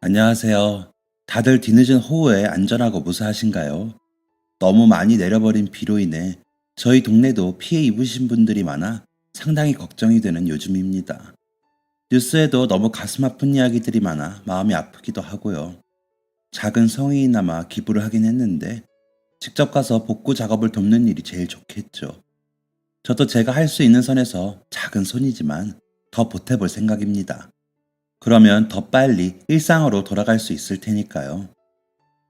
안녕하세요. 다들 뒤늦은 호우에 안전하고 무사하신가요? 너무 많이 내려버린 비로 인해 저희 동네도 피해 입으신 분들이 많아 상당히 걱정이 되는 요즘입니다. 뉴스에도 너무 가슴 아픈 이야기들이 많아 마음이 아프기도 하고요. 작은 성의나마 기부를 하긴 했는데 직접 가서 복구 작업을 돕는 일이 제일 좋겠죠. 저도 제가 할 수 있는 선에서 작은 손이지만 더 보태볼 생각입니다. 그러면 더 빨리 일상으로 돌아갈 수 있을 테니까요.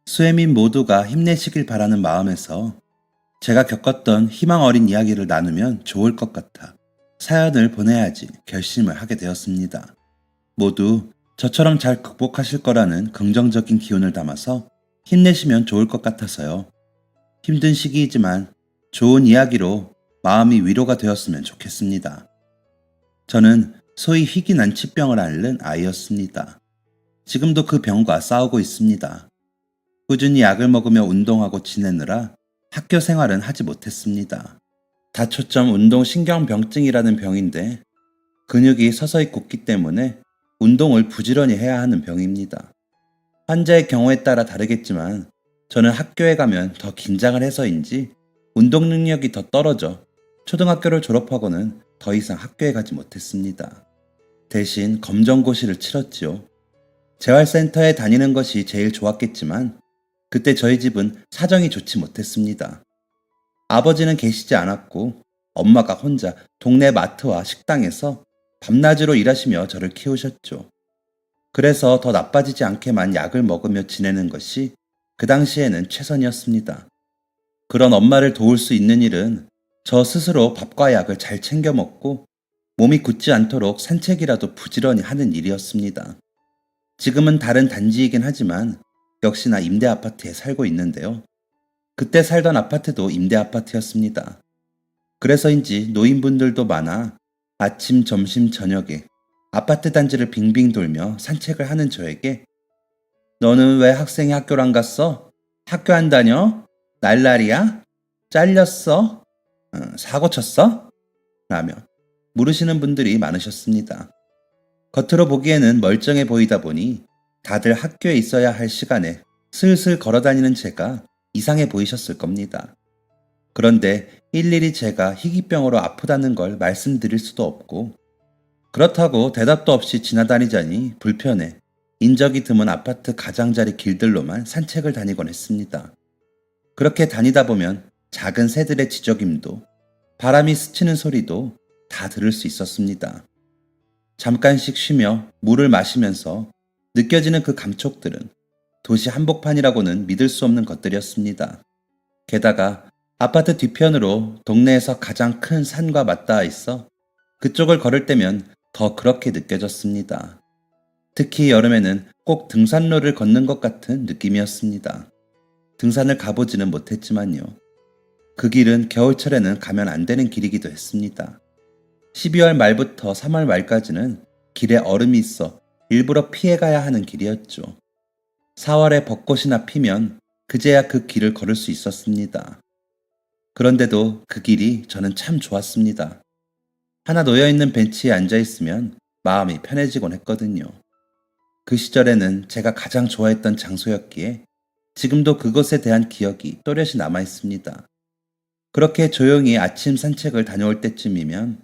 수혜민 모두가 힘내시길 바라는 마음에서 제가 겪었던 희망 어린 이야기를 나누면 좋을 것 같아 사연을 보내야지 결심을 하게 되었습니다. 모두 저처럼 잘 극복하실 거라는 긍정적인 기운을 담아서 힘내시면 좋을 것 같아서요. 힘든 시기이지만 좋은 이야기로 마음이 위로가 되었으면 좋겠습니다. 저는 소위 희귀난치병을 앓는 아이였습니다. 지금도 그 병과 싸우고 있습니다. 꾸준히 약을 먹으며 운동하고 지내느라 학교 생활은 하지 못했습니다. 다초점 운동신경병증이라는 병인데 근육이 서서히 굳기 때문에 운동을 부지런히 해야 하는 병입니다. 환자의 경우에 따라 다르겠지만 저는 학교에 가면 더 긴장을 해서인지 운동 능력이 더 떨어져 초등학교를 졸업하고는 더 이상 학교에 가지 못했습니다. 대신 검정고시를 치렀지요. 재활센터에 다니는 것이 제일 좋았겠지만 그때 저희 집은 사정이 좋지 못했습니다. 아버지는 계시지 않았고 엄마가 혼자 동네 마트와 식당에서 밤낮으로 일하시며 저를 키우셨죠. 그래서 더 나빠지지 않게만 약을 먹으며 지내는 것이 그 당시에는 최선이었습니다. 그런 엄마를 도울 수 있는 일은 저 스스로 밥과 약을 잘 챙겨 먹고 몸이 굳지 않도록 산책이라도 부지런히 하는 일이었습니다. 지금은 다른 단지이긴 하지만 역시나 임대 아파트에 살고 있는데요. 그때 살던 아파트도 임대 아파트였습니다. 그래서인지 노인분들도 많아 아침, 점심, 저녁에 아파트 단지를 빙빙 돌며 산책을 하는 저에게 너는 왜 학생이 학교를 안 갔어? 학교 안 다녀? 날라리야? 잘렸어? 사고 쳤어? 라며 물으시는 분들이 많으셨습니다. 겉으로 보기에는 멀쩡해 보이다 보니 다들 학교에 있어야 할 시간에 슬슬 걸어다니는 제가 이상해 보이셨을 겁니다. 그런데 일일이 제가 희귀병으로 아프다는 걸 말씀드릴 수도 없고 그렇다고 대답도 없이 지나다니자니 불편해 인적이 드문 아파트 가장자리 길들로만 산책을 다니곤 했습니다. 그렇게 다니다 보면 작은 새들의 지저귐도 바람이 스치는 소리도 다 들을 수 있었습니다. 잠깐씩 쉬며 물을 마시면서 느껴지는 그 감촉들은 도시 한복판이라고는 믿을 수 없는 것들이었습니다. 게다가 아파트 뒤편으로 동네에서 가장 큰 산과 맞닿아 있어 그쪽을 걸을 때면 더 그렇게 느껴졌습니다. 특히 여름에는 꼭 등산로를 걷는 것 같은 느낌이었습니다. 등산을 가보지는 못했지만요. 그 길은 겨울철에는 가면 안 되는 길이기도 했습니다. 12월 말부터 3월 말까지는 길에 얼음이 있어 일부러 피해가야 하는 길이었죠. 4월에 벚꽃이나 피면 그제야 그 길을 걸을 수 있었습니다. 그런데도 그 길이 저는 참 좋았습니다. 하나 놓여있는 벤치에 앉아있으면 마음이 편해지곤 했거든요. 그 시절에는 제가 가장 좋아했던 장소였기에 지금도 그것에 대한 기억이 또렷이 남아있습니다. 그렇게 조용히 아침 산책을 다녀올 때쯤이면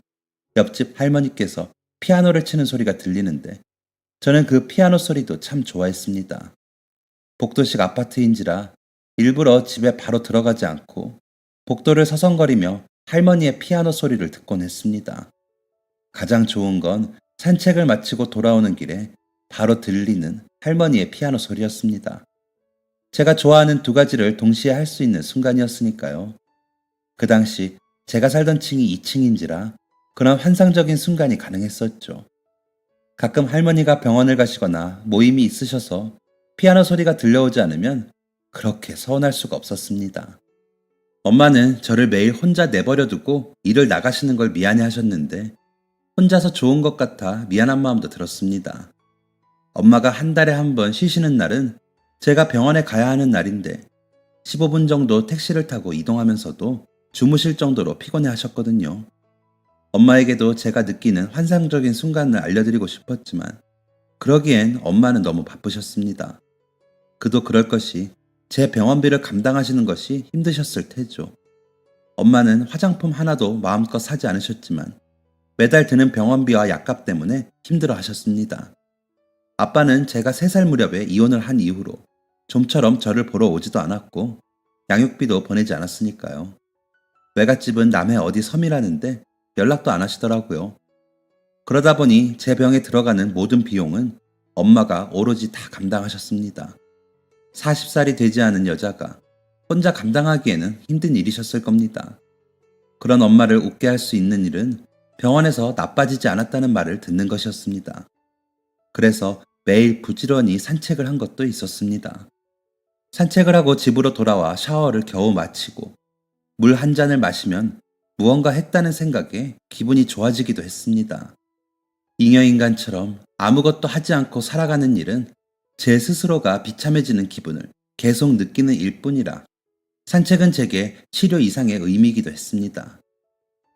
옆집 할머니께서 피아노를 치는 소리가 들리는데 저는 그 피아노 소리도 참 좋아했습니다. 복도식 아파트인지라 일부러 집에 바로 들어가지 않고 복도를 서성거리며 할머니의 피아노 소리를 듣곤 했습니다. 가장 좋은 건 산책을 마치고 돌아오는 길에 바로 들리는 할머니의 피아노 소리였습니다. 제가 좋아하는 두 가지를 동시에 할 수 있는 순간이었으니까요. 그 당시 제가 살던 층이 2층인지라 그런 환상적인 순간이 가능했었죠. 가끔 할머니가 병원을 가시거나 모임이 있으셔서 피아노 소리가 들려오지 않으면 그렇게 서운할 수가 없었습니다. 엄마는 저를 매일 혼자 내버려 두고 일을 나가시는 걸 미안해 하셨는데 혼자서 좋은 것 같아 미안한 마음도 들었습니다. 엄마가 한 달에 한 번 쉬시는 날은 제가 병원에 가야 하는 날인데 15분 정도 택시를 타고 이동하면서도 주무실 정도로 피곤해 하셨거든요. 엄마에게도 제가 느끼는 환상적인 순간을 알려드리고 싶었지만 그러기엔 엄마는 너무 바쁘셨습니다. 그도 그럴 것이 제 병원비를 감당하시는 것이 힘드셨을 테죠. 엄마는 화장품 하나도 마음껏 사지 않으셨지만 매달 드는 병원비와 약값 때문에 힘들어 하셨습니다. 아빠는 제가 3살 무렵에 이혼을 한 이후로 좀처럼 저를 보러 오지도 않았고 양육비도 보내지 않았으니까요. 외갓집은 남해 어디 섬이라는데 연락도 안 하시더라고요. 그러다 보니 제 병에 들어가는 모든 비용은 엄마가 오로지 다 감당하셨습니다. 40살이 되지 않은 여자가 혼자 감당하기에는 힘든 일이셨을 겁니다. 그런 엄마를 웃게 할 수 있는 일은 병원에서 나빠지지 않았다는 말을 듣는 것이었습니다. 그래서 매일 부지런히 산책을 한 것도 있었습니다. 산책을 하고 집으로 돌아와 샤워를 겨우 마치고 물 한 잔을 마시면 무언가 했다는 생각에 기분이 좋아지기도 했습니다. 잉여인간처럼 아무것도 하지 않고 살아가는 일은 제 스스로가 비참해지는 기분을 계속 느끼는 일뿐이라 산책은 제게 치료 이상의 의미이기도 했습니다.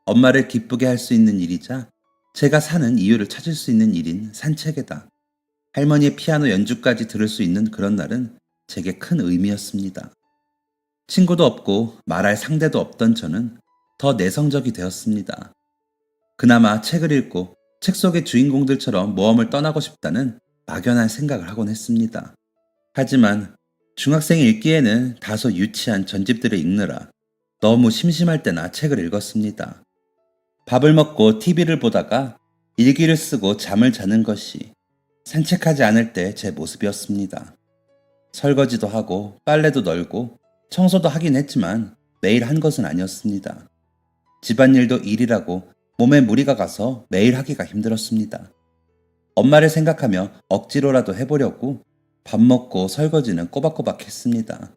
엄마를 기쁘게 할 수 있는 일이자 제가 사는 이유를 찾을 수 있는 일인 산책에다 할머니의 피아노 연주까지 들을 수 있는 그런 날은 제게 큰 의미였습니다. 친구도 없고 말할 상대도 없던 저는 더 내성적이 되었습니다. 그나마 책을 읽고 책 속의 주인공들처럼 모험을 떠나고 싶다는 막연한 생각을 하곤 했습니다. 하지만 중학생 읽기에는 다소 유치한 전집들을 읽느라 너무 심심할 때나 책을 읽었습니다. 밥을 먹고 TV를 보다가 일기를 쓰고 잠을 자는 것이 산책하지 않을 때 제 모습이었습니다. 설거지도 하고 빨래도 널고 청소도 하긴 했지만 매일 한 것은 아니었습니다. 집안일도 일이라고 몸에 무리가 가서 매일 하기가 힘들었습니다. 엄마를 생각하며 억지로라도 해보려고 밥 먹고 설거지는 꼬박꼬박 했습니다.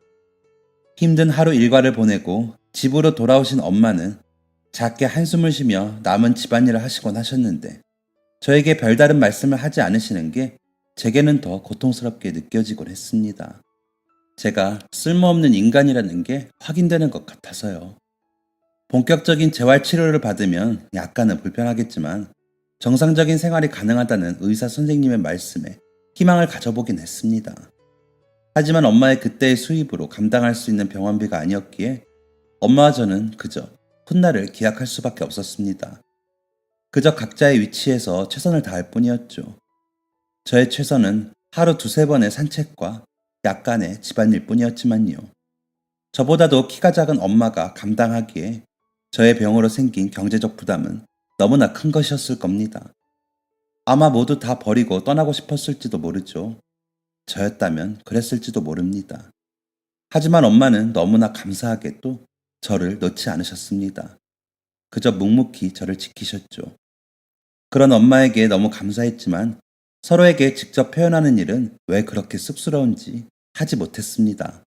힘든 하루 일과를 보내고 집으로 돌아오신 엄마는 작게 한숨을 쉬며 남은 집안일을 하시곤 하셨는데 저에게 별다른 말씀을 하지 않으시는 게 제게는 더 고통스럽게 느껴지곤 했습니다. 제가 쓸모없는 인간이라는 게 확인되는 것 같아서요. 본격적인 재활치료를 받으면 약간은 불편하겠지만 정상적인 생활이 가능하다는 의사 선생님의 말씀에 희망을 가져보긴 했습니다. 하지만 엄마의 그때의 수입으로 감당할 수 있는 병원비가 아니었기에 엄마와 저는 그저 훗날을 기약할 수밖에 없었습니다. 그저 각자의 위치에서 최선을 다할 뿐이었죠. 저의 최선은 하루 2~3번의 산책과 약간의 집안일 뿐이었지만요. 저보다도 키가 작은 엄마가 감당하기에 저의 병으로 생긴 경제적 부담은 너무나 큰 것이었을 겁니다. 아마 모두 다 버리고 떠나고 싶었을지도 모르죠. 저였다면 그랬을지도 모릅니다. 하지만 엄마는 너무나 감사하게 또 저를 놓지 않으셨습니다. 그저 묵묵히 저를 지키셨죠. 그런 엄마에게 너무 감사했지만 서로에게 직접 표현하는 일은 왜 그렇게 쑥스러운지 하지 못했습니다.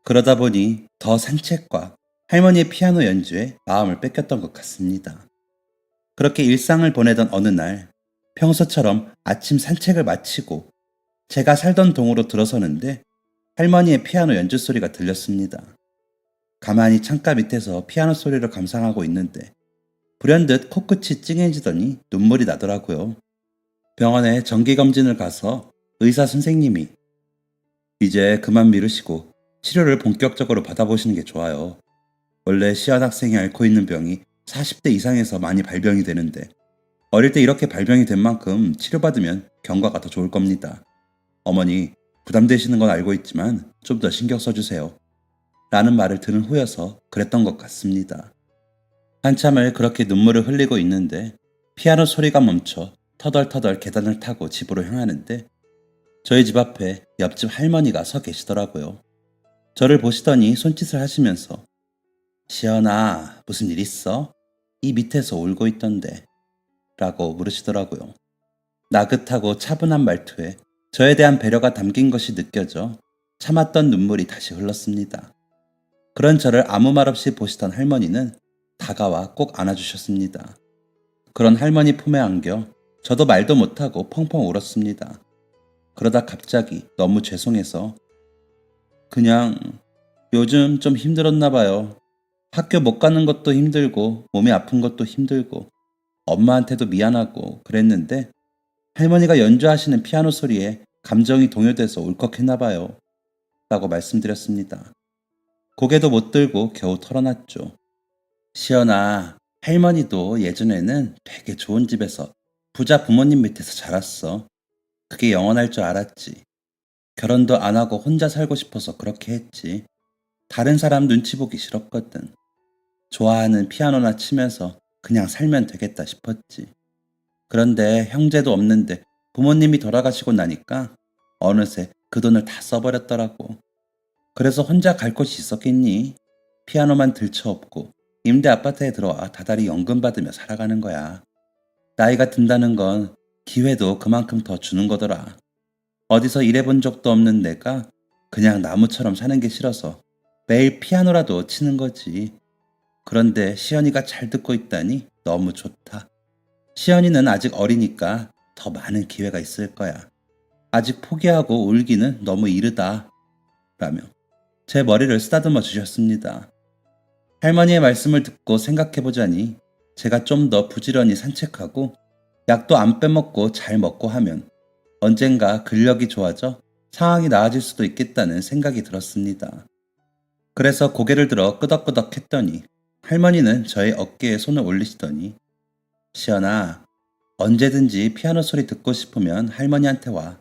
그러다 보니 더 산책과 할머니의 피아노 연주에 마음을 뺏겼던 것 같습니다. 그렇게 일상을 보내던 어느 날 평소처럼 아침 산책을 마치고 제가 살던 동으로 들어서는데 할머니의 피아노 연주 소리가 들렸습니다. 가만히 창가 밑에서 피아노 소리를 감상하고 있는데 불현듯 코끝이 찡해지더니 눈물이 나더라고요. 병원에 정기검진을 가서 의사 선생님이 이제 그만 미루시고 치료를 본격적으로 받아보시는 게 좋아요. 원래 시한 학생이 앓고 있는 병이 40대 이상에서 많이 발병이 되는데 어릴 때 이렇게 발병이 된 만큼 치료받으면 경과가 더 좋을 겁니다. 어머니 부담되시는 건 알고 있지만 좀 더 신경 써주세요. 라는 말을 들은 후여서 그랬던 것 같습니다. 한참을 그렇게 눈물을 흘리고 있는데 피아노 소리가 멈춰 터덜터덜 계단을 타고 집으로 향하는데 저희 집 앞에 옆집 할머니가 서 계시더라고요. 저를 보시더니 손짓을 하시면서 시연아 무슨 일 있어? 이 밑에서 울고 있던데 라고 물으시더라고요. 나긋하고 차분한 말투에 저에 대한 배려가 담긴 것이 느껴져 참았던 눈물이 다시 흘렀습니다. 그런 저를 아무 말 없이 보시던 할머니는 다가와 꼭 안아주셨습니다. 그런 할머니 품에 안겨 저도 말도 못하고 펑펑 울었습니다. 그러다 갑자기 너무 죄송해서 그냥 요즘 좀 힘들었나 봐요. 학교 못 가는 것도 힘들고 몸이 아픈 것도 힘들고 엄마한테도 미안하고 그랬는데 할머니가 연주하시는 피아노 소리에 감정이 동요돼서 울컥했나 봐요. 라고 말씀드렸습니다. 고개도 못 들고 겨우 털어놨죠. 시연아, 할머니도 예전에는 되게 좋은 집에서 부자 부모님 밑에서 자랐어. 그게 영원할 줄 알았지. 결혼도 안 하고 혼자 살고 싶어서 그렇게 했지. 다른 사람 눈치 보기 싫었거든. 좋아하는 피아노나 치면서 그냥 살면 되겠다 싶었지. 그런데 형제도 없는데 부모님이 돌아가시고 나니까 어느새 그 돈을 다 써버렸더라고. 그래서 혼자 갈 곳이 있었겠니? 피아노만 들쳐업고 임대 아파트에 들어와 다달이 연금 받으며 살아가는 거야. 나이가 든다는 건 기회도 그만큼 더 주는 거더라. 어디서 일해본 적도 없는 내가 그냥 나무처럼 사는 게 싫어서 매일 피아노라도 치는 거지. 그런데 시연이가 잘 듣고 있다니 너무 좋다. 시연이는 아직 어리니까 더 많은 기회가 있을 거야. 아직 포기하고 울기는 너무 이르다. 라며 제 머리를 쓰다듬어 주셨습니다. 할머니의 말씀을 듣고 생각해보자니 제가 좀 더 부지런히 산책하고 약도 안 빼먹고 잘 먹고 하면 언젠가 근력이 좋아져 상황이 나아질 수도 있겠다는 생각이 들었습니다. 그래서 고개를 들어 끄덕끄덕 했더니 할머니는 저의 어깨에 손을 올리시더니 시연아, 언제든지 피아노 소리 듣고 싶으면 할머니한테 와.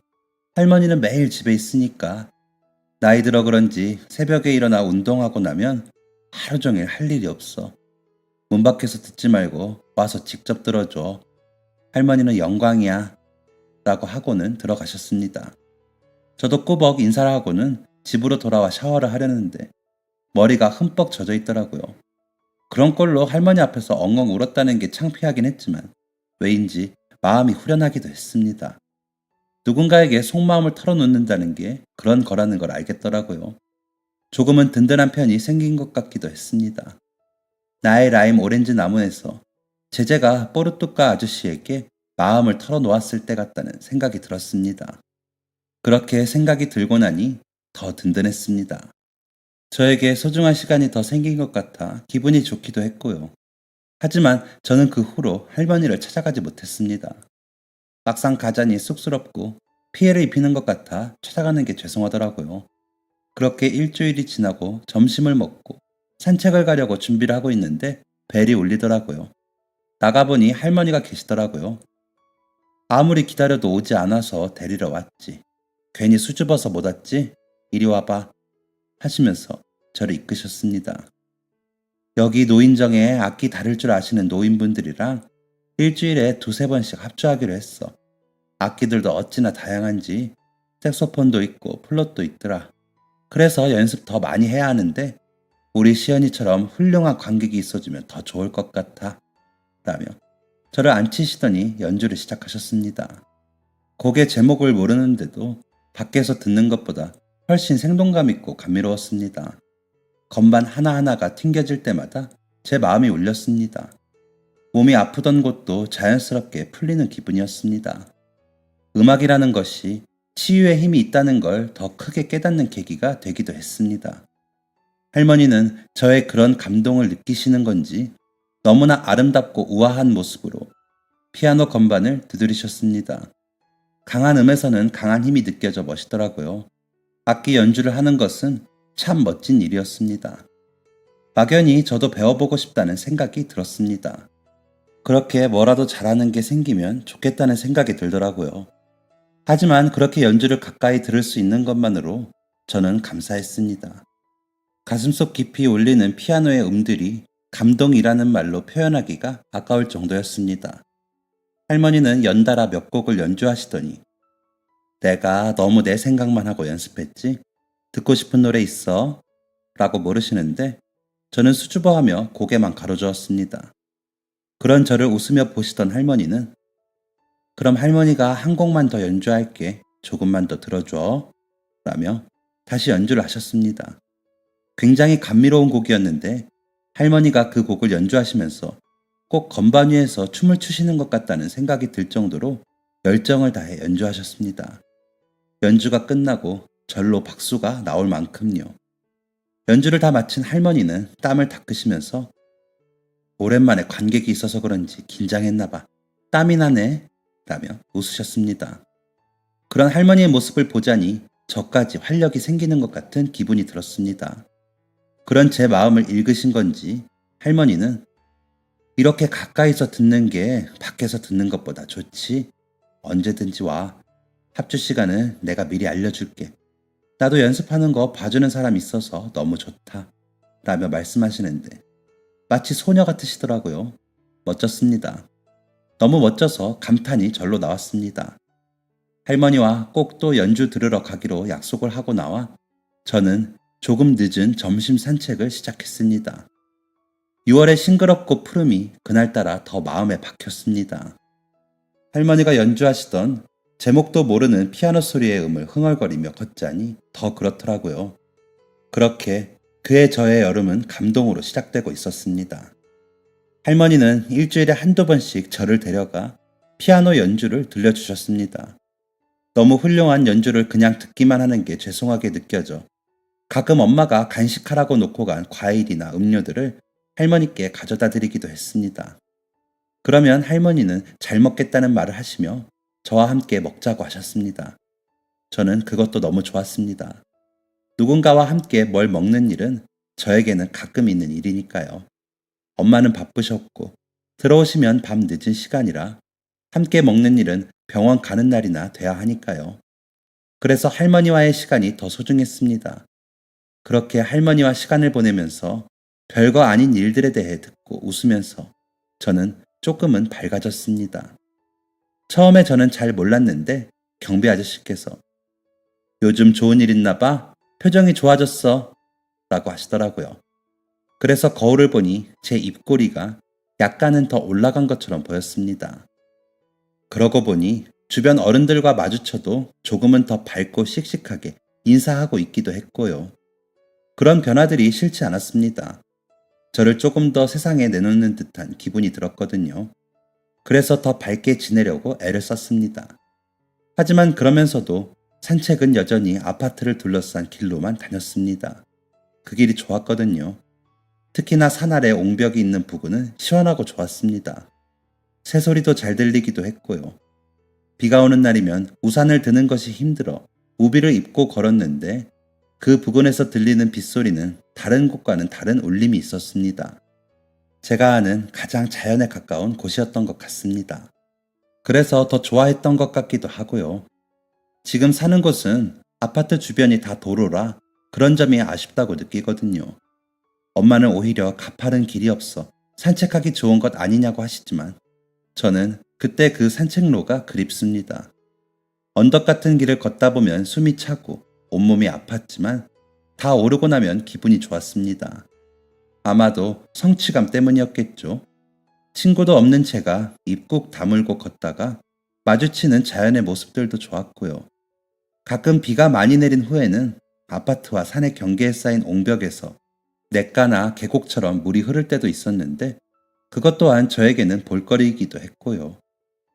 할머니는 매일 집에 있으니까. 나이 들어 그런지 새벽에 일어나 운동하고 나면 하루 종일 할 일이 없어. 문 밖에서 듣지 말고 와서 직접 들어줘. 할머니는 영광이야. 라고 하고는 들어가셨습니다. 저도 꾸벅 인사를 하고는 집으로 돌아와 샤워를 하려는데 머리가 흠뻑 젖어 있더라고요. 그런 꼴로 할머니 앞에서 엉엉 울었다는 게 창피하긴 했지만 왜인지 마음이 후련하기도 했습니다. 누군가에게 속마음을 털어놓는다는 게 그런 거라는 걸 알겠더라고요. 조금은 든든한 편이 생긴 것 같기도 했습니다. 나의 라임 오렌지 나무에서 제재가 뽀르뚜까 아저씨에게 마음을 털어놓았을 때 같다는 생각이 들었습니다. 그렇게 생각이 들고 나니 더 든든했습니다. 저에게 소중한 시간이 더 생긴 것 같아 기분이 좋기도 했고요. 하지만 저는 그 후로 할머니를 찾아가지 못했습니다. 막상 가자니 쑥스럽고 피해를 입히는 것 같아 찾아가는 게 죄송하더라고요. 그렇게 일주일이 지나고 점심을 먹고 산책을 가려고 준비를 하고 있는데 벨이 울리더라고요. 나가보니 할머니가 계시더라고요. 아무리 기다려도 오지 않아서 데리러 왔지. 괜히 수줍어서 못 왔지? 이리 와봐. 하시면서 저를 이끄셨습니다. 여기 노인정에 악기 다룰 줄 아시는 노인분들이랑 일주일에 두세 번씩 합주하기로 했어. 악기들도 어찌나 다양한지 색소폰도 있고 플룻도 있더라. 그래서 연습 더 많이 해야 하는데 우리 시연이처럼 훌륭한 관객이 있어주면 더 좋을 것 같아. 라며 저를 앉히시더니 연주를 시작하셨습니다. 곡의 제목을 모르는데도 밖에서 듣는 것보다 훨씬 생동감 있고 감미로웠습니다. 건반 하나하나가 튕겨질 때마다 제 마음이 울렸습니다. 몸이 아프던 곳도 자연스럽게 풀리는 기분이었습니다. 음악이라는 것이 치유의 힘이 있다는 걸 더 크게 깨닫는 계기가 되기도 했습니다. 할머니는 저의 그런 감동을 느끼시는 건지 너무나 아름답고 우아한 모습으로 피아노 건반을 두드리셨습니다. 강한 음에서는 강한 힘이 느껴져 멋있더라고요. 악기 연주를 하는 것은 참 멋진 일이었습니다. 막연히 저도 배워보고 싶다는 생각이 들었습니다. 그렇게 뭐라도 잘하는 게 생기면 좋겠다는 생각이 들더라고요. 하지만 그렇게 연주를 가까이 들을 수 있는 것만으로 저는 감사했습니다. 가슴속 깊이 울리는 피아노의 음들이 감동이라는 말로 표현하기가 아까울 정도였습니다. 할머니는 연달아 몇 곡을 연주하시더니 내가 너무 내 생각만 하고 연습했지? 듣고 싶은 노래 있어? 라고 물으시는데 저는 수줍어하며 고개만 가로저었습니다. 그런 저를 웃으며 보시던 할머니는 그럼 할머니가 한 곡만 더 연주할게. 조금만 더 들어줘. 라며 다시 연주를 하셨습니다. 굉장히 감미로운 곡이었는데 할머니가 그 곡을 연주하시면서 꼭 건반 위에서 춤을 추시는 것 같다는 생각이 들 정도로 열정을 다해 연주하셨습니다. 연주가 끝나고 절로 박수가 나올 만큼요. 연주를 다 마친 할머니는 땀을 닦으시면서 오랜만에 관객이 있어서 그런지 긴장했나 봐. 땀이 나네. 라며 웃으셨습니다. 그런 할머니의 모습을 보자니 저까지 활력이 생기는 것 같은 기분이 들었습니다. 그런 제 마음을 읽으신 건지 할머니는 이렇게 가까이서 듣는 게 밖에서 듣는 것보다 좋지. 언제든지 와. 합주 시간은 내가 미리 알려줄게. 나도 연습하는 거 봐주는 사람 있어서 너무 좋다. 라며 말씀하시는데 마치 소녀 같으시더라고요. 멋졌습니다. 너무 멋져서 감탄이 절로 나왔습니다. 할머니와 꼭 또 연주 들으러 가기로 약속을 하고 나와 저는 조금 늦은 점심 산책을 시작했습니다. 6월의 싱그럽고 푸름이 그날따라 더 마음에 박혔습니다. 할머니가 연주하시던 제목도 모르는 피아노 소리의 음을 흥얼거리며 걷자니 더 그렇더라고요. 그렇게 그의 저의 여름은 감동으로 시작되고 있었습니다. 할머니는 일주일에 한두 번씩 저를 데려가 피아노 연주를 들려주셨습니다. 너무 훌륭한 연주를 그냥 듣기만 하는 게 죄송하게 느껴져 가끔 엄마가 간식하라고 놓고 간 과일이나 음료들을 할머니께 가져다 드리기도 했습니다. 그러면 할머니는 잘 먹겠다는 말을 하시며 저와 함께 먹자고 하셨습니다. 저는 그것도 너무 좋았습니다. 누군가와 함께 뭘 먹는 일은 저에게는 가끔 있는 일이니까요. 엄마는 바쁘셨고 들어오시면 밤 늦은 시간이라 함께 먹는 일은 병원 가는 날이나 돼야 하니까요. 그래서 할머니와의 시간이 더 소중했습니다. 그렇게 할머니와 시간을 보내면서 별거 아닌 일들에 대해 듣고 웃으면서 저는 조금은 밝아졌습니다. 처음에 저는 잘 몰랐는데 경비 아저씨께서 요즘 좋은 일 있나 봐? 표정이 좋아졌어. 라고 하시더라고요. 그래서 거울을 보니 제 입꼬리가 약간은 더 올라간 것처럼 보였습니다. 그러고 보니 주변 어른들과 마주쳐도 조금은 더 밝고 씩씩하게 인사하고 있기도 했고요. 그런 변화들이 싫지 않았습니다. 저를 조금 더 세상에 내놓는 듯한 기분이 들었거든요. 그래서 더 밝게 지내려고 애를 썼습니다. 하지만 그러면서도 산책은 여전히 아파트를 둘러싼 길로만 다녔습니다. 그 길이 좋았거든요. 특히나 산 아래 옹벽이 있는 부근은 시원하고 좋았습니다. 새소리도 잘 들리기도 했고요. 비가 오는 날이면 우산을 드는 것이 힘들어 우비를 입고 걸었는데 그 부근에서 들리는 빗소리는 다른 곳과는 다른 울림이 있었습니다. 제가 아는 가장 자연에 가까운 곳이었던 것 같습니다. 그래서 더 좋아했던 것 같기도 하고요. 지금 사는 곳은 아파트 주변이 다 도로라 그런 점이 아쉽다고 느끼거든요. 엄마는 오히려 가파른 길이 없어 산책하기 좋은 것 아니냐고 하시지만 저는 그때 그 산책로가 그립습니다. 언덕 같은 길을 걷다 보면 숨이 차고 온몸이 아팠지만 다 오르고 나면 기분이 좋았습니다. 아마도 성취감 때문이었겠죠. 친구도 없는 제가 입 꾹 다물고 걷다가 마주치는 자연의 모습들도 좋았고요. 가끔 비가 많이 내린 후에는 아파트와 산의 경계에 쌓인 옹벽에서 냇가나 계곡처럼 물이 흐를 때도 있었는데 그것 또한 저에게는 볼거리이기도 했고요.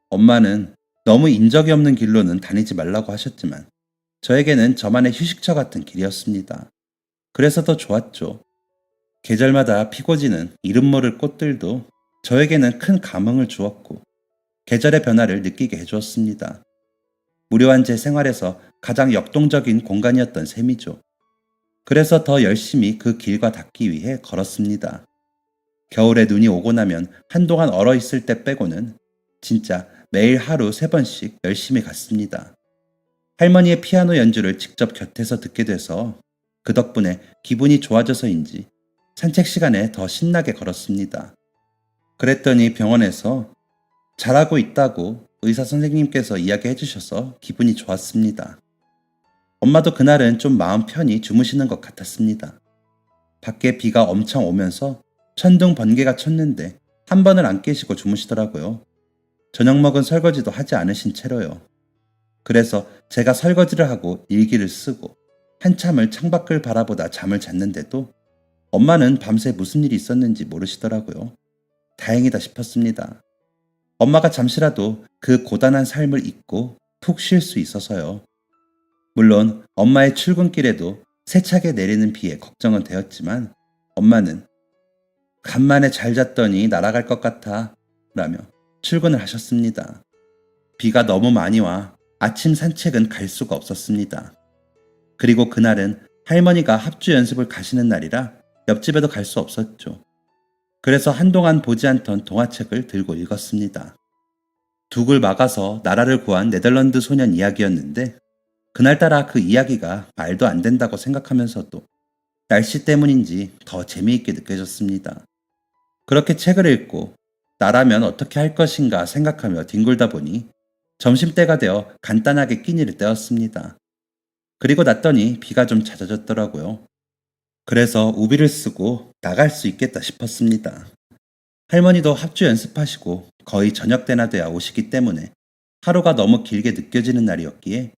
엄마는 너무 인적이 없는 길로는 다니지 말라고 하셨지만 저에게는 저만의 휴식처 같은 길이었습니다. 그래서 더 좋았죠. 계절마다 피고 지는 이름 모를 꽃들도 저에게는 큰 감흥을 주었고 계절의 변화를 느끼게 해주었습니다. 무료한 제 생활에서 가장 역동적인 공간이었던 셈이죠. 그래서 더 열심히 그 길과 닿기 위해 걸었습니다. 겨울에 눈이 오고 나면 한동안 얼어 있을 때 빼고는 진짜 매일 하루 3번씩 열심히 갔습니다. 할머니의 피아노 연주를 직접 곁에서 듣게 돼서 그 덕분에 기분이 좋아져서인지 산책 시간에 더 신나게 걸었습니다. 그랬더니 병원에서 잘하고 있다고 의사 선생님께서 이야기해 주셔서 기분이 좋았습니다. 엄마도 그날은 좀 마음 편히 주무시는 것 같았습니다. 밖에 비가 엄청 오면서 천둥 번개가 쳤는데 한 번을 안 깨시고 주무시더라고요. 저녁 먹은 설거지도 하지 않으신 채로요. 그래서 제가 설거지를 하고 일기를 쓰고 한참을 창밖을 바라보다 잠을 잤는데도 엄마는 밤새 무슨 일이 있었는지 모르시더라고요. 다행이다 싶었습니다. 엄마가 잠시라도 그 고단한 삶을 잊고 푹 쉴 수 있어서요. 물론 엄마의 출근길에도 세차게 내리는 비에 걱정은 되었지만 엄마는 간만에 잘 잤더니 날아갈 것 같아 라며 출근을 하셨습니다. 비가 너무 많이 와 아침 산책은 갈 수가 없었습니다. 그리고 그날은 할머니가 합주 연습을 가시는 날이라 옆집에도 갈 수 없었죠. 그래서 한동안 보지 않던 동화책을 들고 읽었습니다. 둑을 막아서 나라를 구한 네덜란드 소년 이야기였는데 그날따라 그 이야기가 말도 안 된다고 생각하면서도 날씨 때문인지 더 재미있게 느껴졌습니다. 그렇게 책을 읽고 나라면 어떻게 할 것인가 생각하며 뒹굴다 보니 점심때가 되어 간단하게 끼니를 때웠습니다. 그리고 났더니 비가 좀 잦아졌더라고요. 그래서 우비를 쓰고 나갈 수 있겠다 싶었습니다. 할머니도 합주 연습하시고 거의 저녁 때나 돼야 오시기 때문에 하루가 너무 길게 느껴지는 날이었기에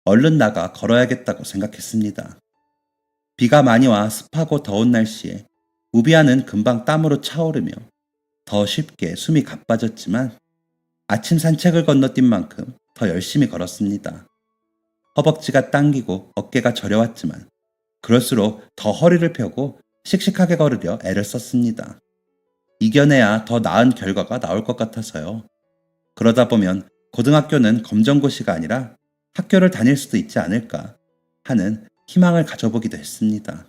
얼른 나가 걸어야겠다고 생각했습니다. 비가 많이 와 습하고 더운 날씨에 우비 안은 금방 땀으로 차오르며 더 쉽게 숨이 가빠졌지만 아침 산책을 건너뛴 만큼 더 열심히 걸었습니다. 허벅지가 당기고 어깨가 저려왔지만 그럴수록 더 허리를 펴고 씩씩하게 걸으려 애를 썼습니다. 이겨내야 더 나은 결과가 나올 것 같아서요. 그러다 보면 고등학교는 검정고시가 아니라 학교를 다닐 수도 있지 않을까 하는 희망을 가져보기도 했습니다.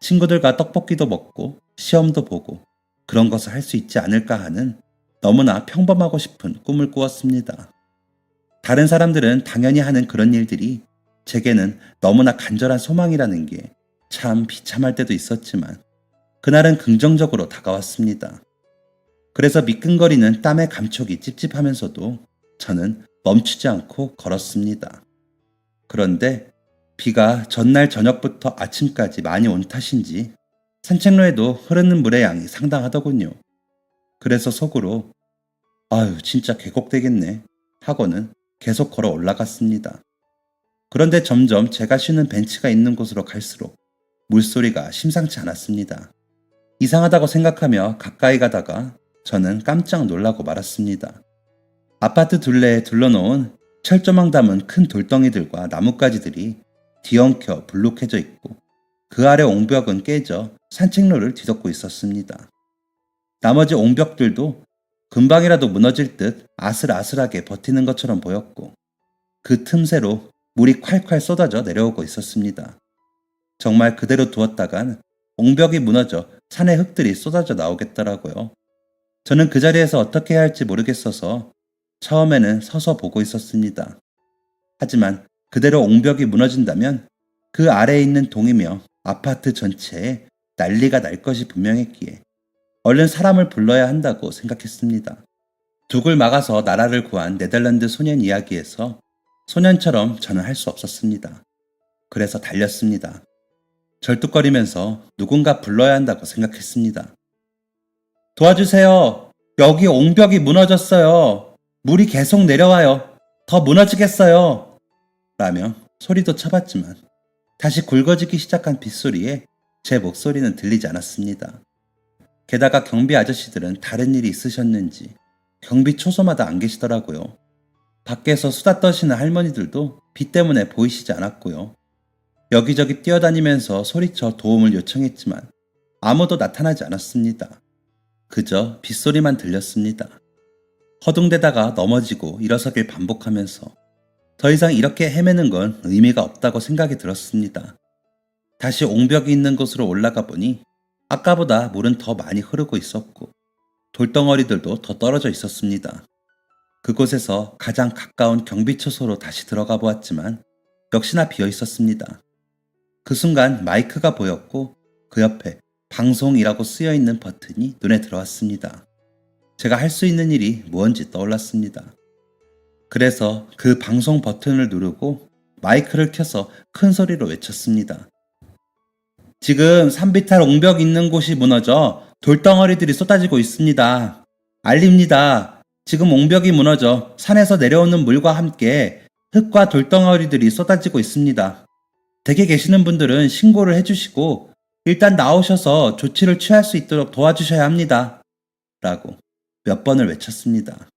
친구들과 떡볶이도 먹고 시험도 보고 그런 것을 할 수 있지 않을까 하는 너무나 평범하고 싶은 꿈을 꾸었습니다. 다른 사람들은 당연히 하는 그런 일들이 제게는 너무나 간절한 소망이라는 게 참 비참할 때도 있었지만 그날은 긍정적으로 다가왔습니다. 그래서 미끈거리는 땀의 감촉이 찝찝하면서도 저는 멈추지 않고 걸었습니다. 그런데 비가 전날 저녁부터 아침까지 많이 온 탓인지 산책로에도 흐르는 물의 양이 상당하더군요. 그래서 속으로 아유 진짜 계곡되겠네 하고는 계속 걸어 올라갔습니다. 그런데 점점 제가 쉬는 벤치가 있는 곳으로 갈수록 물소리가 심상치 않았습니다. 이상하다고 생각하며 가까이 가다가 저는 깜짝 놀라고 말았습니다. 아파트 둘레에 둘러놓은 철조망 담은 큰 돌덩이들과 나뭇가지들이 뒤엉켜 불룩해져 있고 그 아래 옹벽은 깨져 산책로를 뒤덮고 있었습니다. 나머지 옹벽들도 금방이라도 무너질 듯 아슬아슬하게 버티는 것처럼 보였고 그 틈새로 물이 콸콸 쏟아져 내려오고 있었습니다. 정말 그대로 두었다간 옹벽이 무너져 산의 흙들이 쏟아져 나오겠더라고요. 저는 그 자리에서 어떻게 해야 할지 모르겠어서 처음에는 서서 보고 있었습니다. 하지만 그대로 옹벽이 무너진다면 그 아래에 있는 동이며 아파트 전체에 난리가 날 것이 분명했기에 얼른 사람을 불러야 한다고 생각했습니다. 둑을 막아서 나라를 구한 네덜란드 소년 이야기에서 소년처럼 저는 할 수 없었습니다. 그래서 달렸습니다. 절뚝거리면서 누군가 불러야 한다고 생각했습니다. 도와주세요. 여기 옹벽이 무너졌어요. 물이 계속 내려와요. 더 무너지겠어요. 라며 소리도 쳐봤지만 다시 굵어지기 시작한 빗소리에 제 목소리는 들리지 않았습니다. 게다가 경비 아저씨들은 다른 일이 있으셨는지 경비 초소마다 안 계시더라고요. 밖에서 수다 떠시는 할머니들도 비 때문에 보이시지 않았고요. 여기저기 뛰어다니면서 소리쳐 도움을 요청했지만 아무도 나타나지 않았습니다. 그저 빗소리만 들렸습니다. 허둥대다가 넘어지고 일어서길 반복하면서 더 이상 이렇게 헤매는 건 의미가 없다고 생각이 들었습니다. 다시 옹벽이 있는 곳으로 올라가 보니 아까보다 물은 더 많이 흐르고 있었고 돌덩어리들도 더 떨어져 있었습니다. 그곳에서 가장 가까운 경비초소로 다시 들어가 보았지만 역시나 비어 있었습니다. 그 순간 마이크가 보였고 그 옆에 방송이라고 쓰여 있는 버튼이 눈에 들어왔습니다. 제가 할 수 있는 일이 무언지 떠올랐습니다. 그래서 그 방송 버튼을 누르고 마이크를 켜서 큰 소리로 외쳤습니다. 지금 산비탈 옹벽 있는 곳이 무너져 돌덩어리들이 쏟아지고 있습니다. 알립니다. 지금 옹벽이 무너져 산에서 내려오는 물과 함께 흙과 돌덩어리들이 쏟아지고 있습니다. 댁에 계시는 분들은 신고를 해주시고 일단 나오셔서 조치를 취할 수 있도록 도와주셔야 합니다. 라고 몇 번을 외쳤습니다.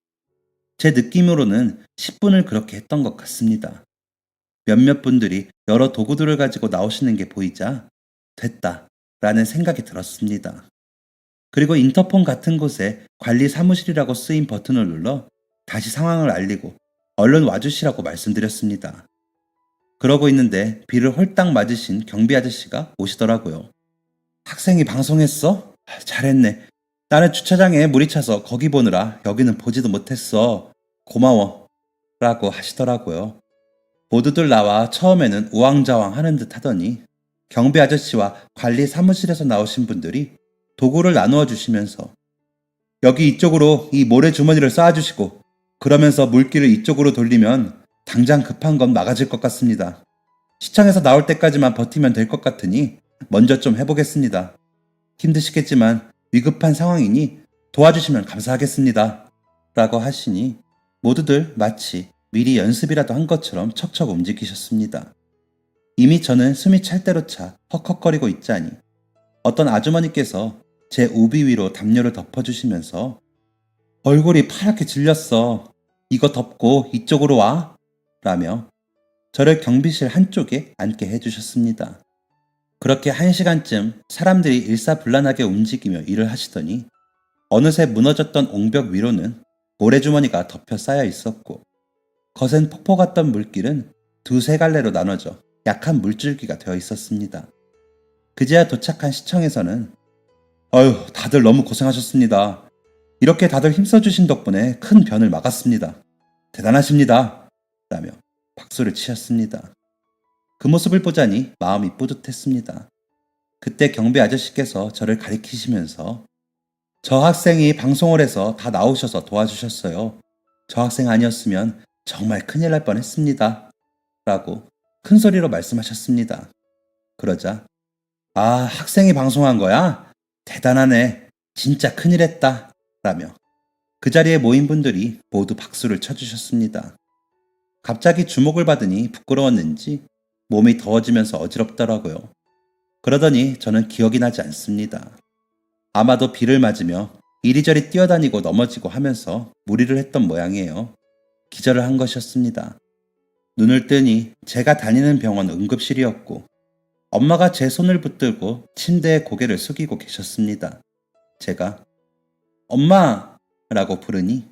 제 느낌으로는 10분을 그렇게 했던 것 같습니다. 몇몇 분들이 여러 도구들을 가지고 나오시는 게 보이자 됐다 라는 생각이 들었습니다. 그리고 인터폰 같은 곳에 관리 사무실이라고 쓰인 버튼을 눌러 다시 상황을 알리고 얼른 와주시라고 말씀드렸습니다. 그러고 있는데 비를 홀딱 맞으신 경비 아저씨가 오시더라고요. 학생이 방송했어? 잘했네. 나는 주차장에 물이 차서 거기 보느라 여기는 보지도 못했어. 고마워. 라고 하시더라고요. 모두들 나와 처음에는 우왕좌왕 하는 듯 하더니 경비 아저씨와 관리 사무실에서 나오신 분들이 도구를 나누어 주시면서 여기 이쪽으로 이 모래 주머니를 쌓아주시고 그러면서 물기를 이쪽으로 돌리면 당장 급한 건 막아질 것 같습니다. 시청에서 나올 때까지만 버티면 될 것 같으니 먼저 좀 해보겠습니다. 힘드시겠지만 위급한 상황이니 도와주시면 감사하겠습니다. 라고 하시니 모두들 마치 미리 연습이라도 한 것처럼 척척 움직이셨습니다. 이미 저는 숨이 찰 대로 차 헉헉거리고 있자니 어떤 아주머니께서 제 우비 위로 담요를 덮어주시면서 얼굴이 파랗게 질렸어. 이거 덮고 이쪽으로 와. 라며 저를 경비실 한쪽에 앉게 해주셨습니다. 그렇게 1시간쯤 사람들이 일사불란하게 움직이며 일을 하시더니 어느새 무너졌던 옹벽 위로는 모래주머니가 덮여 쌓여 있었고 거센 폭포 같던 물길은 두세 갈래로 나눠져 약한 물줄기가 되어 있었습니다. 그제야 도착한 시청에서는 어휴, 다들 너무 고생하셨습니다. 이렇게 다들 힘써주신 덕분에 큰 변을 막았습니다. 대단하십니다. 라며 박수를 치셨습니다. 그 모습을 보자니 마음이 뿌듯했습니다. 그때 경비 아저씨께서 저를 가리키시면서 저 학생이 방송을 해서 다 나오셔서 도와주셨어요. 저 학생 아니었으면 정말 큰일 날 뻔했습니다. 라고 큰 소리로 말씀하셨습니다. 그러자 아, 학생이 방송한 거야? 대단하네. 진짜 큰일 했다. 라며 그 자리에 모인 분들이 모두 박수를 쳐주셨습니다. 갑자기 주목을 받으니 부끄러웠는지 몸이 더워지면서 어지럽더라고요. 그러더니 저는 기억이 나지 않습니다. 아마도 비를 맞으며 이리저리 뛰어다니고 넘어지고 하면서 무리를 했던 모양이에요. 기절을 한 것이었습니다. 눈을 뜨니 제가 다니는 병원 응급실이었고 엄마가 제 손을 붙들고 침대에 고개를 숙이고 계셨습니다. 제가 엄마! 라고 부르니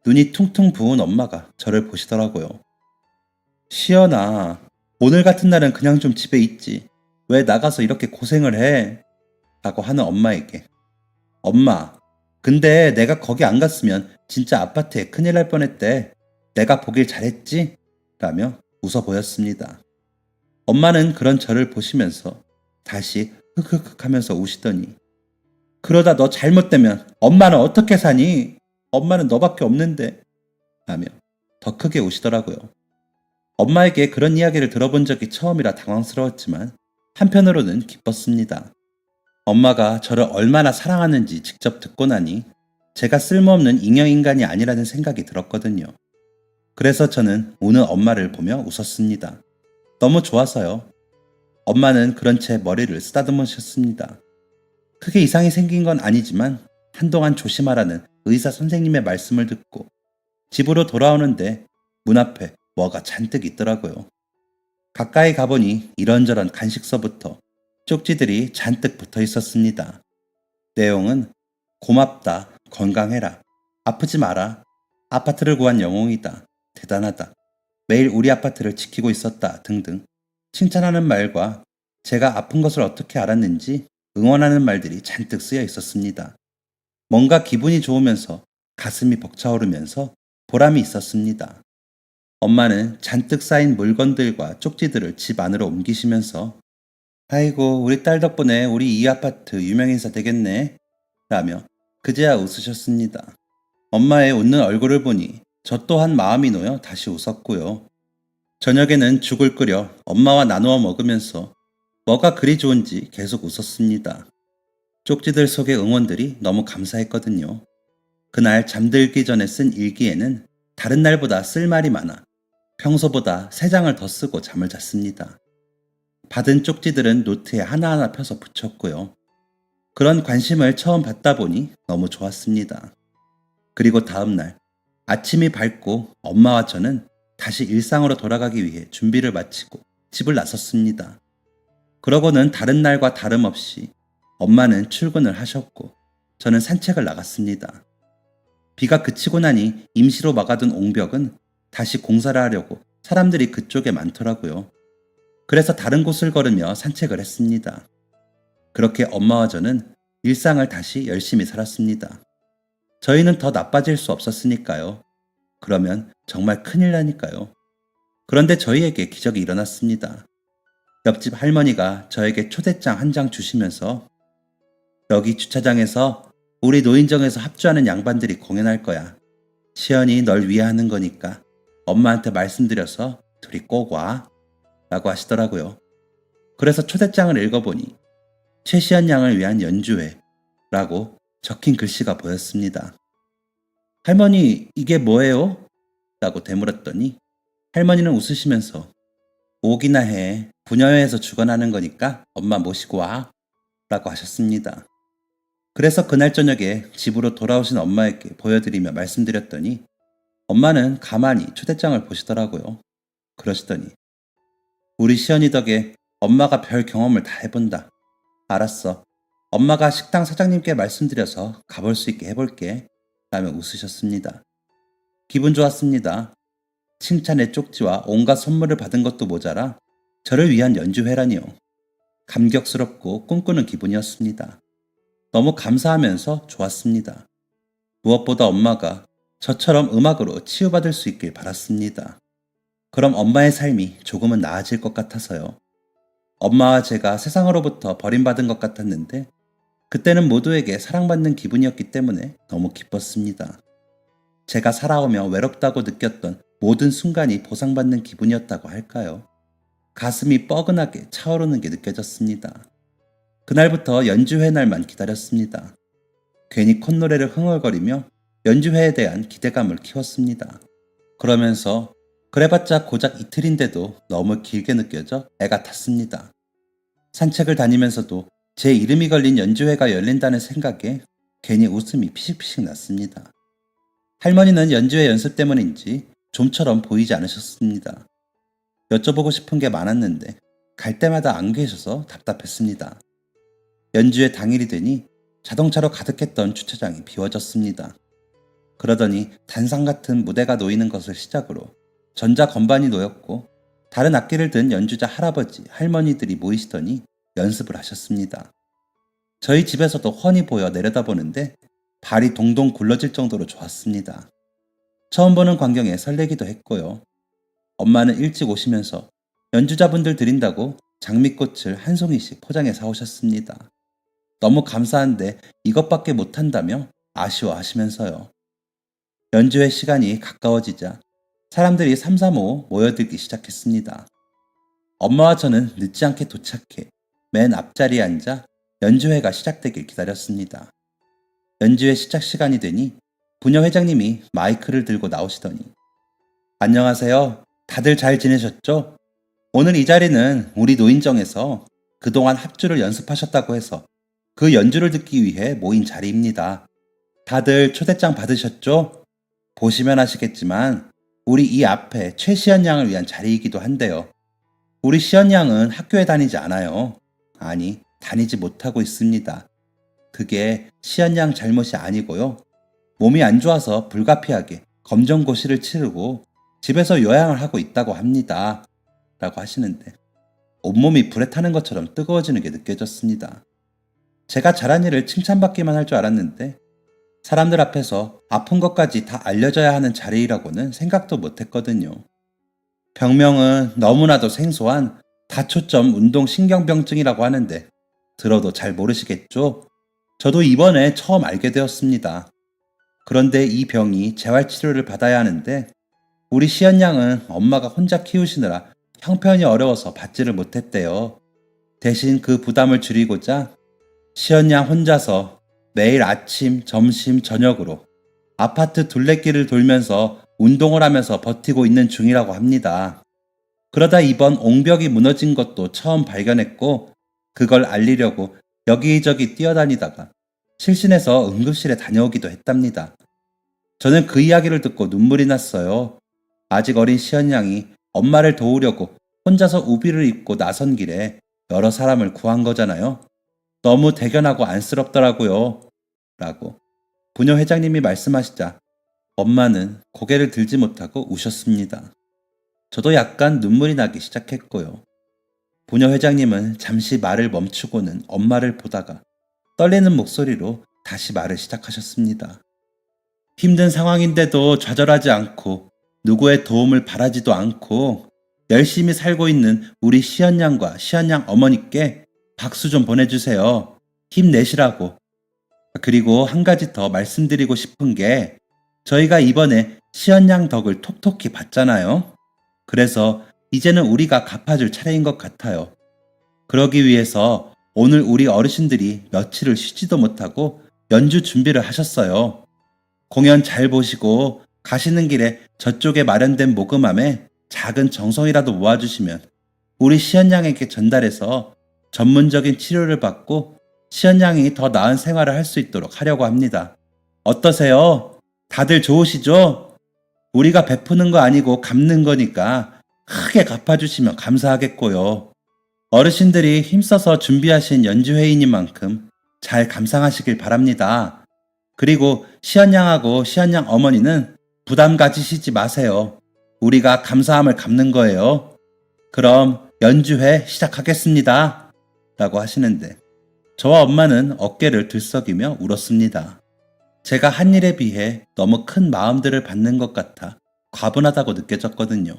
눈이 퉁퉁 부은 엄마가 저를 보시더라고요. 시연아, 오늘 같은 날은 그냥 좀 집에 있지. 왜 나가서 이렇게 고생을 해? 라고 하는 엄마에게 엄마, 근데 내가 거기 안 갔으면 진짜 아파트에 큰일 날 뻔했대. 내가 보길 잘했지? 라며 웃어 보였습니다. 엄마는 그런 저를 보시면서 다시 흑흑흑 하면서 우시더니 그러다 너 잘못되면 엄마는 어떻게 사니? 엄마는 너밖에 없는데 라며 더 크게 우시더라고요. 엄마에게 그런 이야기를 들어본 적이 처음이라 당황스러웠지만 한편으로는 기뻤습니다. 엄마가 저를 얼마나 사랑하는지 직접 듣고 나니 제가 쓸모없는 잉여인간이 아니라는 생각이 들었거든요. 그래서 저는 우는 엄마를 보며 웃었습니다. 너무 좋아서요. 엄마는 그런 채 머리를 쓰다듬으셨습니다. 크게 이상이 생긴 건 아니지만 한동안 조심하라는 의사 선생님의 말씀을 듣고 집으로 돌아오는데 문 앞에 뭐가 잔뜩 있더라고요. 가까이 가보니 이런저런 간식서부터 쪽지들이 잔뜩 붙어 있었습니다. 내용은 고맙다, 건강해라, 아프지 마라, 아파트를 구한 영웅이다, 대단하다, 매일 우리 아파트를 지키고 있었다 등등 칭찬하는 말과 제가 아픈 것을 어떻게 알았는지 응원하는 말들이 잔뜩 쓰여 있었습니다. 뭔가 기분이 좋으면서 가슴이 벅차오르면서 보람이 있었습니다. 엄마는 잔뜩 쌓인 물건들과 쪽지들을 집 안으로 옮기시면서 아이고 우리 딸 덕분에 우리 이 아파트 유명인사 되겠네 라며 그제야 웃으셨습니다. 엄마의 웃는 얼굴을 보니 저 또한 마음이 놓여 다시 웃었고요. 저녁에는 죽을 끓여 엄마와 나누어 먹으면서 뭐가 그리 좋은지 계속 웃었습니다. 쪽지들 속의 응원들이 너무 감사했거든요. 그날 잠들기 전에 쓴 일기에는 다른 날보다 쓸 말이 많아 평소보다 3장을 더 쓰고 잠을 잤습니다. 받은 쪽지들은 노트에 하나하나 펴서 붙였고요. 그런 관심을 처음 받다 보니 너무 좋았습니다. 그리고 다음날 아침이 밝고 엄마와 저는 다시 일상으로 돌아가기 위해 준비를 마치고 집을 나섰습니다. 그러고는 다른 날과 다름없이 엄마는 출근을 하셨고 저는 산책을 나갔습니다. 비가 그치고 나니 임시로 막아둔 옹벽은 다시 공사를 하려고 사람들이 그쪽에 많더라고요. 그래서 다른 곳을 걸으며 산책을 했습니다. 그렇게 엄마와 저는 일상을 다시 열심히 살았습니다. 저희는 더 나빠질 수 없었으니까요. 그러면 정말 큰일 나니까요. 그런데 저희에게 기적이 일어났습니다. 옆집 할머니가 저에게 초대장 한 장 주시면서 여기 주차장에서 우리 노인정에서 합주하는 양반들이 공연할 거야. 시연이 널 위해 하는 거니까 엄마한테 말씀드려서 둘이 꼭 와. 라고 하시더라고요. 그래서 초대장을 읽어보니 최시연 양을 위한 연주회 라고 적힌 글씨가 보였습니다. 할머니, 이게 뭐예요? 라고 되물었더니 할머니는 웃으시면서 오기나 해. 부녀회에서 주관하는 거니까 엄마 모시고 와. 라고 하셨습니다. 그래서 그날 저녁에 집으로 돌아오신 엄마에게 보여드리며 말씀드렸더니 엄마는 가만히 초대장을 보시더라고요. 그러시더니 우리 시연이 덕에 엄마가 별 경험을 다 해본다. 알았어. 엄마가 식당 사장님께 말씀드려서 가볼 수 있게 해볼게. 라며 웃으셨습니다. 기분 좋았습니다. 칭찬의 쪽지와 온갖 선물을 받은 것도 모자라 저를 위한 연주회라니요. 감격스럽고 꿈꾸는 기분이었습니다. 너무 감사하면서 좋았습니다. 무엇보다 엄마가 저처럼 음악으로 치유받을 수 있길 바랐습니다. 그럼 엄마의 삶이 조금은 나아질 것 같아서요. 엄마와 제가 세상으로부터 버림받은 것 같았는데 그때는 모두에게 사랑받는 기분이었기 때문에 너무 기뻤습니다. 제가 살아오며 외롭다고 느꼈던 모든 순간이 보상받는 기분이었다고 할까요? 가슴이 뻐근하게 차오르는 게 느껴졌습니다. 그날부터 연주회 날만 기다렸습니다. 괜히 콧노래를 흥얼거리며 연주회에 대한 기대감을 키웠습니다. 그러면서 그래봤자 고작 이틀인데도 너무 길게 느껴져 애가 탔습니다. 산책을 다니면서도 제 이름이 걸린 연주회가 열린다는 생각에 괜히 웃음이 피식피식 났습니다. 할머니는 연주회 연습 때문인지 좀처럼 보이지 않으셨습니다. 여쭤보고 싶은 게 많았는데 갈 때마다 안 계셔서 답답했습니다. 연주회 당일이 되니 자동차로 가득했던 주차장이 비워졌습니다. 그러더니 단상 같은 무대가 놓이는 것을 시작으로 전자 건반이 놓였고 다른 악기를 든 연주자 할아버지, 할머니들이 모이시더니 연습을 하셨습니다. 저희 집에서도 훤히 보여 내려다보는데 발이 동동 굴러질 정도로 좋았습니다. 처음 보는 광경에 설레기도 했고요. 엄마는 일찍 오시면서 연주자분들 드린다고 장미꽃을 한 송이씩 포장해 사오셨습니다. 너무 감사한데 이것밖에 못한다며 아쉬워하시면서요. 연주회 시간이 가까워지자 사람들이 삼삼오오 모여들기 시작했습니다. 엄마와 저는 늦지 않게 도착해 맨 앞자리에 앉아 연주회가 시작되길 기다렸습니다. 연주회 시작 시간이 되니 부녀 회장님이 마이크를 들고 나오시더니 안녕하세요. 다들 잘 지내셨죠? 오늘 이 자리는 우리 노인정에서 그동안 합주를 연습하셨다고 해서 그 연주를 듣기 위해 모인 자리입니다. 다들 초대장 받으셨죠? 보시면 아시겠지만 우리 이 앞에 최시연 양을 위한 자리이기도 한데요. 우리 시연 양은 학교에 다니지 않아요. 아니, 다니지 못하고 있습니다. 그게 시연 양 잘못이 아니고요. 몸이 안 좋아서 불가피하게 검정고시를 치르고 집에서 요양을 하고 있다고 합니다. 라고 하시는데 온몸이 불에 타는 것처럼 뜨거워지는 게 느껴졌습니다. 제가 잘한 일을 칭찬받기만 할 줄 알았는데 사람들 앞에서 아픈 것까지 다 알려져야 하는 자리라고는 생각도 못했거든요. 병명은 너무나도 생소한 다초점 운동신경병증이라고 하는데 들어도 잘 모르시겠죠? 저도 이번에 처음 알게 되었습니다. 그런데 이 병이 재활치료를 받아야 하는데 우리 시연 양은 엄마가 혼자 키우시느라 형편이 어려워서 받지를 못했대요. 대신 그 부담을 줄이고자 시연 양 혼자서 매일 아침, 점심, 저녁으로 아파트 둘레길을 돌면서 운동을 하면서 버티고 있는 중이라고 합니다. 그러다 이번 옹벽이 무너진 것도 처음 발견했고 그걸 알리려고 여기저기 뛰어다니다가 실신해서 응급실에 다녀오기도 했답니다. 저는 그 이야기를 듣고 눈물이 났어요. 아직 어린 시연 양이 엄마를 도우려고 혼자서 우비를 입고 나선 길에 여러 사람을 구한 거잖아요. 너무 대견하고 안쓰럽더라고요. 라고 부녀 회장님이 말씀하시자 엄마는 고개를 들지 못하고 우셨습니다. 저도 약간 눈물이 나기 시작했고요. 부녀 회장님은 잠시 말을 멈추고는 엄마를 보다가 떨리는 목소리로 다시 말을 시작하셨습니다. 힘든 상황인데도 좌절하지 않고 누구의 도움을 바라지도 않고 열심히 살고 있는 우리 시연양과 시연양 어머니께 박수 좀 보내주세요. 힘내시라고. 그리고 한 가지 더 말씀드리고 싶은 게 저희가 이번에 시연양 덕을 톡톡히 봤잖아요. 그래서 이제는 우리가 갚아줄 차례인 것 같아요. 그러기 위해서 오늘 우리 어르신들이 며칠을 쉬지도 못하고 연주 준비를 하셨어요. 공연 잘 보시고 가시는 길에 저쪽에 마련된 모금함에 작은 정성이라도 모아주시면 우리 시연양에게 전달해서 전문적인 치료를 받고 시연양이 더 나은 생활을 할 수 있도록 하려고 합니다. 어떠세요? 다들 좋으시죠? 우리가 베푸는 거 아니고 갚는 거니까 크게 갚아주시면 감사하겠고요. 어르신들이 힘써서 준비하신 연주회이니만큼 잘 감상하시길 바랍니다. 그리고 시연양하고 시연양 어머니는 부담 가지시지 마세요. 우리가 감사함을 갚는 거예요. 그럼 연주회 시작하겠습니다. 라고 하시는데 저와 엄마는 어깨를 들썩이며 울었습니다. 제가 한 일에 비해 너무 큰 마음들을 받는 것 같아 과분하다고 느껴졌거든요.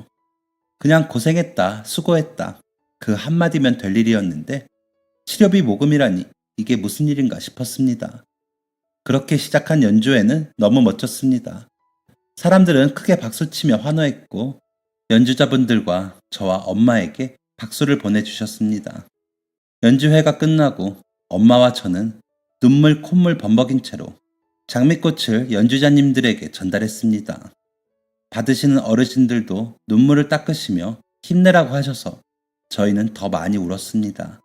그냥 고생했다, 수고했다. 그 한마디면 될 일이었는데 치료비 모금이라니 이게 무슨 일인가 싶었습니다. 그렇게 시작한 연주회는 너무 멋졌습니다. 사람들은 크게 박수치며 환호했고 연주자분들과 저와 엄마에게 박수를 보내주셨습니다. 연주회가 끝나고 엄마와 저는 눈물 콧물 범벅인 채로 장미꽃을 연주자님들에게 전달했습니다. 받으시는 어르신들도 눈물을 닦으시며 힘내라고 하셔서 저희는 더 많이 울었습니다.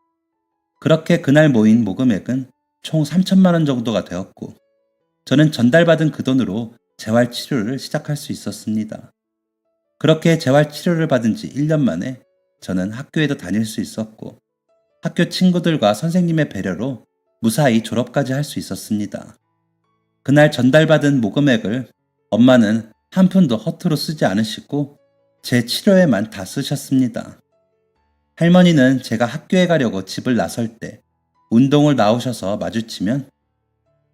그렇게 그날 모인 모금액은 총 3천만 원 정도가 되었고 저는 전달받은 그 돈으로 재활치료를 시작할 수 있었습니다. 그렇게 재활치료를 받은 지 1년 만에 저는 학교에도 다닐 수 있었고 학교 친구들과 선생님의 배려로 무사히 졸업까지 할 수 있었습니다. 그날 전달받은 모금액을 엄마는 한 푼도 허투루 쓰지 않으시고 제 치료에만 다 쓰셨습니다. 할머니는 제가 학교에 가려고 집을 나설 때 운동을 나오셔서 마주치면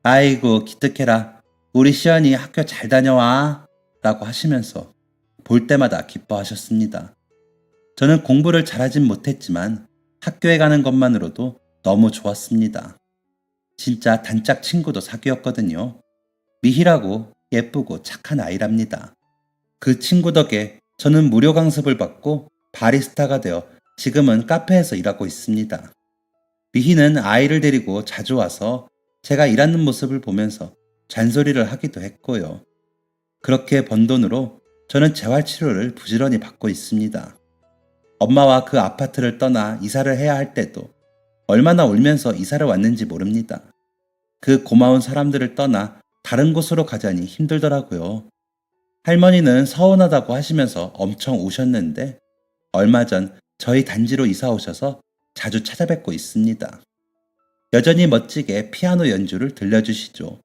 아이고 기특해라 우리 시연이 학교 잘 다녀와 라고 하시면서 볼 때마다 기뻐하셨습니다. 저는 공부를 잘하진 못했지만 학교에 가는 것만으로도 너무 좋았습니다. 진짜 단짝 친구도 사귀었거든요. 미희라고 예쁘고 착한 아이랍니다. 그 친구 덕에 저는 무료 강습을 받고 바리스타가 되어 지금은 카페에서 일하고 있습니다. 미희는 아이를 데리고 자주 와서 제가 일하는 모습을 보면서 잔소리를 하기도 했고요. 그렇게 번 돈으로 저는 재활치료를 부지런히 받고 있습니다. 엄마와 그 아파트를 떠나 이사를 해야 할 때도 얼마나 울면서 이사를 왔는지 모릅니다. 그 고마운 사람들을 떠나 다른 곳으로 가자니 힘들더라고요. 할머니는 서운하다고 하시면서 엄청 우셨는데 얼마 전 저희 단지로 이사 오셔서 자주 찾아뵙고 있습니다. 여전히 멋지게 피아노 연주를 들려주시죠.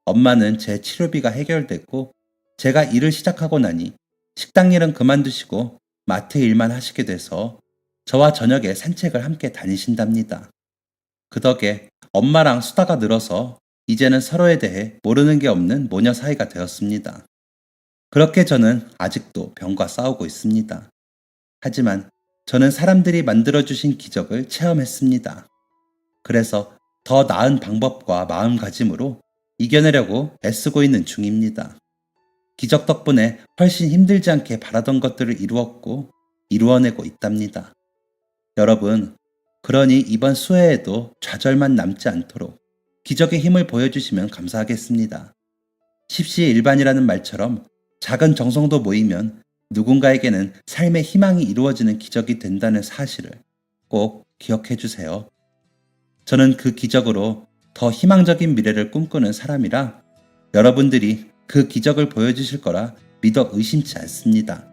엄마는 제 치료비가 해결됐고 제가 일을 시작하고 나니 식당 일은 그만두시고 마트 일만 하시게 돼서 저와 저녁에 산책을 함께 다니신답니다. 그 덕에 엄마랑 수다가 늘어서 이제는 서로에 대해 모르는 게 없는 모녀 사이가 되었습니다. 그렇게 저는 아직도 병과 싸우고 있습니다. 하지만 저는 사람들이 만들어주신 기적을 체험했습니다. 그래서 더 나은 방법과 마음가짐으로 이겨내려고 애쓰고 있는 중입니다. 기적 덕분에 훨씬 힘들지 않게 바라던 것들을 이루었고 이루어내고 있답니다. 여러분, 그러니 이번 수해에도 좌절만 남지 않도록 기적의 힘을 보여주시면 감사하겠습니다. 십시일반이라는 말처럼 작은 정성도 모이면 누군가에게는 삶의 희망이 이루어지는 기적이 된다는 사실을 꼭 기억해 주세요. 저는 그 기적으로 더 희망적인 미래를 꿈꾸는 사람이라 여러분들이 그 기적을 보여주실 거라 믿어 의심치 않습니다.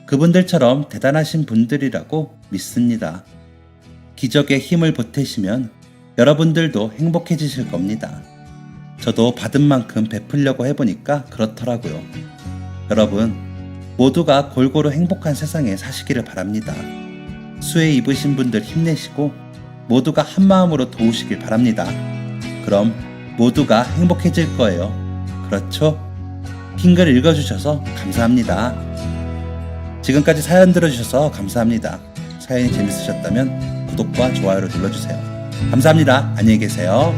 그분들처럼 대단하신 분들이라고 믿습니다. 기적의 힘을 보태시면 여러분들도 행복해지실 겁니다. 저도 받은 만큼 베풀려고 해보니까 그렇더라고요. 여러분, 모두가 골고루 행복한 세상에 사시기를 바랍니다. 수해 입으신 분들 힘내시고 모두가 한마음으로 도우시길 바랍니다. 그럼 모두가 행복해질 거예요. 그렇죠? 긴 글 읽어주셔서 감사합니다. 지금까지 사연 들어주셔서 감사합니다. 사연이 재밌으셨다면 구독과 좋아요를 눌러주세요. 감사합니다. 안녕히 계세요.